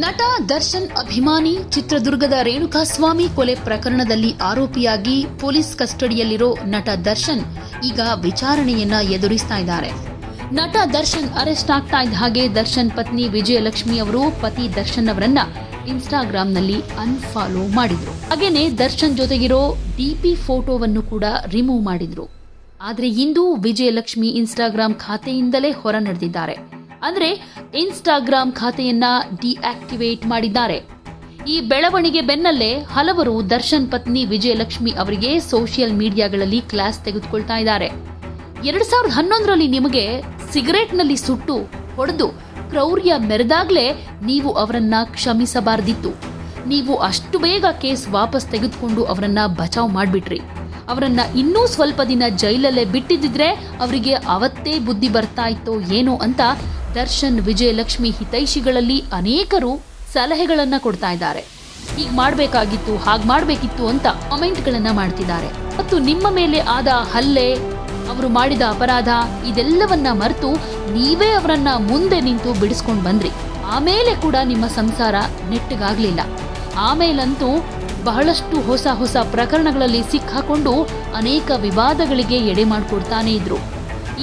ನಟ ದರ್ಶನ್ ಅಭಿಮಾನಿ ಚಿತ್ರದುರ್ಗದ ರೇಣುಕಾಸ್ವಾಮಿ ಕೊಲೆ ಪ್ರಕರಣದಲ್ಲಿ ಆರೋಪಿಯಾಗಿ ಪೊಲೀಸ್ ಕಸ್ಟಡಿಯಲ್ಲಿರೋ ನಟ ದರ್ಶನ್ ಈಗ ವಿಚಾರಣೆಯನ್ನ ಎದುರಿಸ್ತಾ ಇದ್ದಾರೆ. ನಟ ದರ್ಶನ್ ಅರೆಸ್ಟ್ ಆಗ್ತಾ ಇದ್ದ ಹಾಗೆ ದರ್ಶನ್ ಪತ್ನಿ ವಿಜಯಲಕ್ಷ್ಮಿ ಅವರು ಪತಿ ದರ್ಶನ್ ಅವರನ್ನ ಇನ್ಸ್ಟಾಗ್ರಾಂನಲ್ಲಿ ಅನ್ಫಾಲೋ ಮಾಡಿದ್ರು. ಹಾಗೇನೆ ದರ್ಶನ್ ಜೊತೆಗಿರೋ ಡಿಪಿ ಫೋಟೋವನ್ನು ಕೂಡ ರಿಮೂವ್ ಮಾಡಿದ್ರು. ಆದ್ರೆ ಇಂದು ವಿಜಯಲಕ್ಷ್ಮಿ ಇನ್ಸ್ಟಾಗ್ರಾಂ ಖಾತೆಯಿಂದಲೇ ಹೊರ ನಡೆದಿದ್ದಾರೆ. ಅಂದ್ರೆ ಇನ್ಸ್ಟಾಗ್ರಾಂ ಖಾತೆಯನ್ನ ಡಿಆಕ್ಟಿವೇಟ್ ಮಾಡಿದ್ದಾರೆ. ಈ ಬೆಳವಣಿಗೆ ಬೆನ್ನಲ್ಲೇ ಹಲವರು ದರ್ಶನ್ ಪತ್ನಿ ವಿಜಯಲಕ್ಷ್ಮಿ ಅವರಿಗೆ ಸೋಷಿಯಲ್ ಮೀಡಿಯಾಗಳಲ್ಲಿ ಕ್ಲಾಸ್ ತೆಗೆದುಕೊಳ್ತಾ ಇದ್ದಾರೆ. 2011ರಲ್ಲಿ ನಿಮಗೆ ಸಿಗರೆಟ್ನಲ್ಲಿ ಸುಟ್ಟು ಹೊಡೆದು ಕ್ರೌರ್ಯ ಮೆರೆದಾಗ್ಲೇ ನೀವು ಅವರನ್ನ ಕ್ಷಮಿಸಬಾರದಿತ್ತು. ನೀವು ಅಷ್ಟು ಬೇಗ ಕೇಸ್ ವಾಪಸ್ ತೆಗೆದುಕೊಂಡು ಅವರನ್ನ ಬಚಾವ್ ಮಾಡ್ಬಿಟ್ರಿ. ಅವರನ್ನ ಇನ್ನೂ ಸ್ವಲ್ಪ ದಿನ ಜೈಲಲ್ಲೇ ಬಿಟ್ಟಿದ್ದಿದ್ರೆ ಅವರಿಗೆ ಅವತ್ತೇ ಬುದ್ಧಿ ಬರ್ತಾ ಇತ್ತೋ ಏನೋ ಅಂತ ದರ್ಶನ್ ವಿಜಯಲಕ್ಷ್ಮಿ ಹಿತೈಷಿಗಳಲ್ಲಿ ಅನೇಕರು ಸಲಹೆಗಳನ್ನ ಕೊಡ್ತಾ ಇದ್ದಾರೆ. ಹೀಗ್ ಮಾಡ್ಬೇಕಾಗಿತ್ತು, ಹಾಗ್ ಮಾಡ್ಬೇಕಿತ್ತು ಅಂತ ಕಾಮೆಂಟ್ಗಳನ್ನ ಮಾಡ್ತಿದ್ದಾರೆ. ಮತ್ತು ನಿಮ್ಮ ಮೇಲೆ ಆದ ಹಲ್ಲೆ, ಅವರು ಮಾಡಿದ ಅಪರಾಧ ಇದೆಲ್ಲವನ್ನ ಮರೆತು ನೀವೇ ಅವರನ್ನ ಮುಂದೆ ನಿಂತು ಬಿಡಿಸ್ಕೊಂಡು ಬಂದ್ರಿ. ಆಮೇಲೆ ಕೂಡ ನಿಮ್ಮ ಸಂಸಾರ ನೆಟ್ಟಗಾಗ್ಲಿಲ್ಲ. ಆಮೇಲಂತೂ ಬಹಳಷ್ಟು ಹೊಸ ಪ್ರಕರಣಗಳಲ್ಲಿ ಸಿಕ್ಕಾಕೊಂಡು ಅನೇಕ ವಿವಾದಗಳಿಗೆ ಎಡೆ ಮಾಡಿಕೊಡ್ತಾನೆ ಇದ್ರು.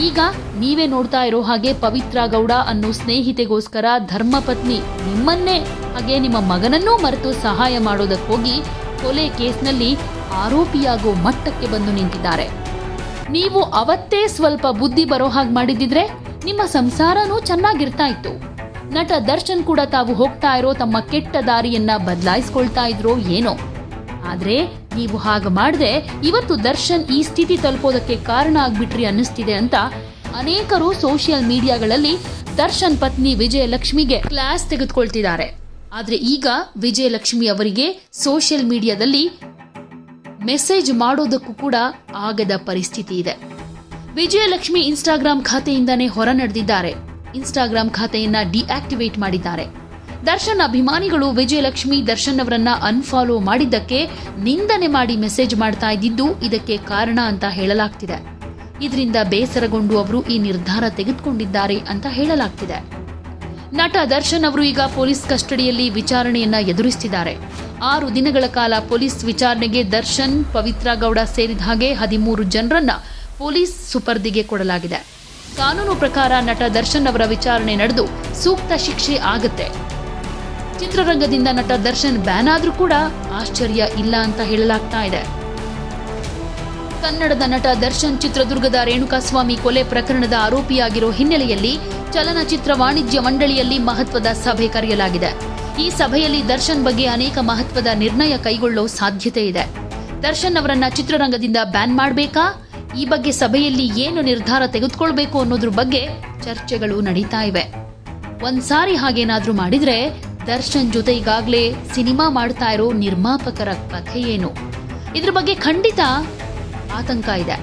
ಈಗ ನೀವೇ ನೋಡ್ತಾ ಇರೋ ಹಾಗೆ ಪವಿತ್ರ ಗೌಡ ಅನ್ನೋ ಸ್ನೇಹಿತೆಗೋಸ್ಕರ ಧರ್ಮಪತ್ನಿ ನಿಮ್ಮನ್ನೇ ಹಾಗೆ ನಿಮ್ಮ ಮಗನನ್ನೂ ಮರೆತು ಸಹಾಯ ಮಾಡೋದಕ್ಕೋಗಿ ಕೊಲೆ ಕೇಸ್ನಲ್ಲಿ ಆರೋಪಿಯಾಗೋ ಮಟ್ಟಕ್ಕೆ ಬಂದು ನಿಂತಿದ್ದಾರೆ. ನೀವು ಅವತ್ತೇ ಸ್ವಲ್ಪ ಬುದ್ಧಿ ಬರೋ ಹಾಗೆ ಮಾಡಿದಿದ್ರೆ ನಿಮ್ಮ ಸಂಸಾರನೂ ಚೆನ್ನಾಗಿರ್ತಾ ಇತ್ತು. ನಟ ದರ್ಶನ್ ಕೂಡ ತಾವು ಹೋಗ್ತಾ ಇರೋ ತಮ್ಮ ಕೆಟ್ಟ ದಾರಿಯನ್ನ ಬದಲಾಯಿಸ್ಕೊಳ್ತಾ ಇದ್ರೋ ಏನೋ. ಆದ್ರೆ ನೀವು ಹಾಗೆ ಮಾಡದೆ ಇವತ್ತು ದರ್ಶನ್ ಈ ಸ್ಥಿತಿ ತಲುಪೋದಕ್ಕೆ ಕಾರಣ ಆಗ್ಬಿಟ್ರಿ ಅನ್ನಿಸ್ತಿದೆ ಅಂತ ಅನೇಕರು ಸೋಷಿಯಲ್ ಮೀಡಿಯಾಗಳಲ್ಲಿ ದರ್ಶನ್ ಪತ್ನಿ ವಿಜಯಲಕ್ಷ್ಮಿಗೆ ಕ್ಲಾಸ್ ತೆಗೆದುಕೊಳ್ತಿದ್ದಾರೆ. ಆದ್ರೆ ಈಗ ವಿಜಯಲಕ್ಷ್ಮಿ ಅವರಿಗೆ ಸೋಷಿಯಲ್ ಮೀಡಿಯಾದಲ್ಲಿ ಮೆಸೇಜ್ ಮಾಡೋದಕ್ಕೂ ಕೂಡ ಆಗದ ಪರಿಸ್ಥಿತಿ ಇದೆ. ವಿಜಯಲಕ್ಷ್ಮಿ ಇನ್ಸ್ಟಾಗ್ರಾಂ ಖಾತೆಯಿಂದಾನೇ ಹೊರ ನಡೆದಿದ್ದಾರೆ. ಇನ್ಸ್ಟಾಗ್ರಾಂ ಖಾತೆಯನ್ನ ಡಿಆಕ್ಟಿವೇಟ್ ಮಾಡಿದ್ದಾರೆ. ದರ್ಶನ್ ಅಭಿಮಾನಿಗಳು ವಿಜಯಲಕ್ಷ್ಮಿ ದರ್ಶನ್ ಅವರನ್ನ ಅನ್ಫಾಲೋ ಮಾಡಿದ್ದಕ್ಕೆ ನಿಂದನೆ ಮಾಡಿ ಮೆಸೇಜ್ ಮಾಡ್ತಾ ಇದ್ದಿದ್ದು ಇದಕ್ಕೆ ಕಾರಣ ಅಂತ ಹೇಳಲಾಗ್ತಿದೆ. ಇದರಿಂದ ಬೇಸರಗೊಂಡು ಅವರು ಈ ನಿರ್ಧಾರ ತೆಗೆದುಕೊಂಡಿದ್ದಾರೆ ಅಂತ ಹೇಳಲಾಗ್ತಿದೆ. ನಟ ದರ್ಶನ್ ಅವರು ಈಗ ಪೊಲೀಸ್ ಕಸ್ಟಡಿಯಲ್ಲಿ ವಿಚಾರಣೆಯನ್ನ ಎದುರಿಸುತ್ತಿದ್ದಾರೆ. 6 ದಿನಗಳ ಕಾಲ ಪೊಲೀಸ್ ವಿಚಾರಣೆಗೆ ದರ್ಶನ್, ಪವಿತ್ರ ಗೌಡ ಸೇರಿದ ಹಾಗೆ 13 ಜನರನ್ನ ಪೊಲೀಸ್ ಸುಪರ್ದಿಗೆ ಕೊಡಲಾಗಿದೆ. ಕಾನೂನು ಪ್ರಕಾರ ನಟ ದರ್ಶನ್ ಅವರ ವಿಚಾರಣೆ ನಡೆದು ಸೂಕ್ತ ಶಿಕ್ಷೆ ಆಗುತ್ತೆ. ಚಿತ್ರರಂಗದಿಂದ ನಟ ದರ್ಶನ್ ಬ್ಯಾನ್ ಆದ್ರೂ ಕೂಡ ಆಶ್ಚರ್ಯ ಇಲ್ಲ ಅಂತ ಹೇಳಲಾಗ್ತಾ ಇದೆ. ಕನ್ನಡದ ನಟ ದರ್ಶನ್ ಚಿತ್ರದುರ್ಗದ ರೇಣುಕಾಸ್ವಾಮಿ ಕೊಲೆ ಪ್ರಕರಣದ ಆರೋಪಿಯಾಗಿರೋ ಹಿನ್ನೆಲೆಯಲ್ಲಿ ಚಲನಚಿತ್ರ ವಾಣಿಜ್ಯ ಮಂಡಳಿಯಲ್ಲಿ ಮಹತ್ವದ ಸಭೆ ಕರೆಯಲಾಗಿದೆ. ಈ ಸಭೆಯಲ್ಲಿ ದರ್ಶನ್ ಬಗ್ಗೆ ಅನೇಕ ಮಹತ್ವದ ನಿರ್ಣಯ ಕೈಗೊಳ್ಳೋ ಸಾಧ್ಯತೆ ಇದೆ. ದರ್ಶನ್ ಅವರನ್ನ ಚಿತ್ರರಂಗದಿಂದ ಬ್ಯಾನ್ ಮಾಡಬೇಕಾ, ಈ ಬಗ್ಗೆ ಸಭೆಯಲ್ಲಿ ಏನು ನಿರ್ಧಾರ ತೆಗೆದುಕೊಳ್ಬೇಕು ಅನ್ನೋದ್ರ ಬಗ್ಗೆ ಚರ್ಚೆಗಳು ನಡೀತಾ ಇವೆ. ಒಂದ್ಸಾರಿ ಹಾಗೇನಾದ್ರೂ ಮಾಡಿದ್ರೆ ದರ್ಶನ್ ಜೊತೆ ಈಗಾಗಲೇ ಸಿನಿಮಾ ಮಾಡ್ತಾ ಇರೋ ನಿರ್ಮಾಪಕರ ಕಥೆ ಏನು, ಇದ್ರ ಬಗ್ಗೆ ಖಂಡಿತ ಆತಂಕ ಇದೆ.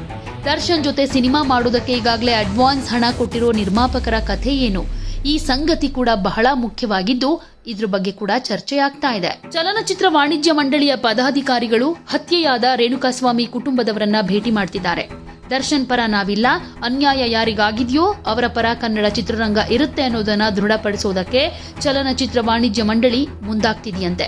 ದರ್ಶನ್ ಜೊತೆ ಸಿನಿಮಾ ಮಾಡೋದಕ್ಕೆ ಈಗಾಗಲೇ ಅಡ್ವಾನ್ಸ್ ಹಣ ಕೊಟ್ಟಿರೋ ನಿರ್ಮಾಪಕರ ಕಥೆ ಏನು, ಈ ಸಂಗತಿ ಕೂಡ ಬಹಳ ಮುಖ್ಯವಾಗಿದ್ದು ಇದ್ರ ಬಗ್ಗೆ ಕೂಡ ಚರ್ಚೆಯಾಗ್ತಾ ಇದೆ. ಚಲನಚಿತ್ರ ವಾಣಿಜ್ಯ ಮಂಡಳಿಯ ಪದಾಧಿಕಾರಿಗಳು ಹತ್ಯೆಯಾದ ರೇಣುಕಾಸ್ವಾಮಿ ಕುಟುಂಬದವರನ್ನ ಭೇಟಿ ಮಾಡ್ತಿದ್ದಾರೆ. ದರ್ಶನ್ ಪರ ನಾವಿಲ್ಲ, ಅನ್ಯಾಯ ಯಾರಿಗಾಗಿದೆಯೋ ಅವರ ಪರ ಕನ್ನಡ ಚಿತ್ರರಂಗ ಇರುತ್ತೆ ಅನ್ನೋದನ್ನ ದೃಢಪಡಿಸೋದಕ್ಕೆ ಚಲನಚಿತ್ರ ವಾಣಿಜ್ಯ ಮಂಡಳಿ ಮುಂದಾಗ್ತಿದೆಯಂತೆ.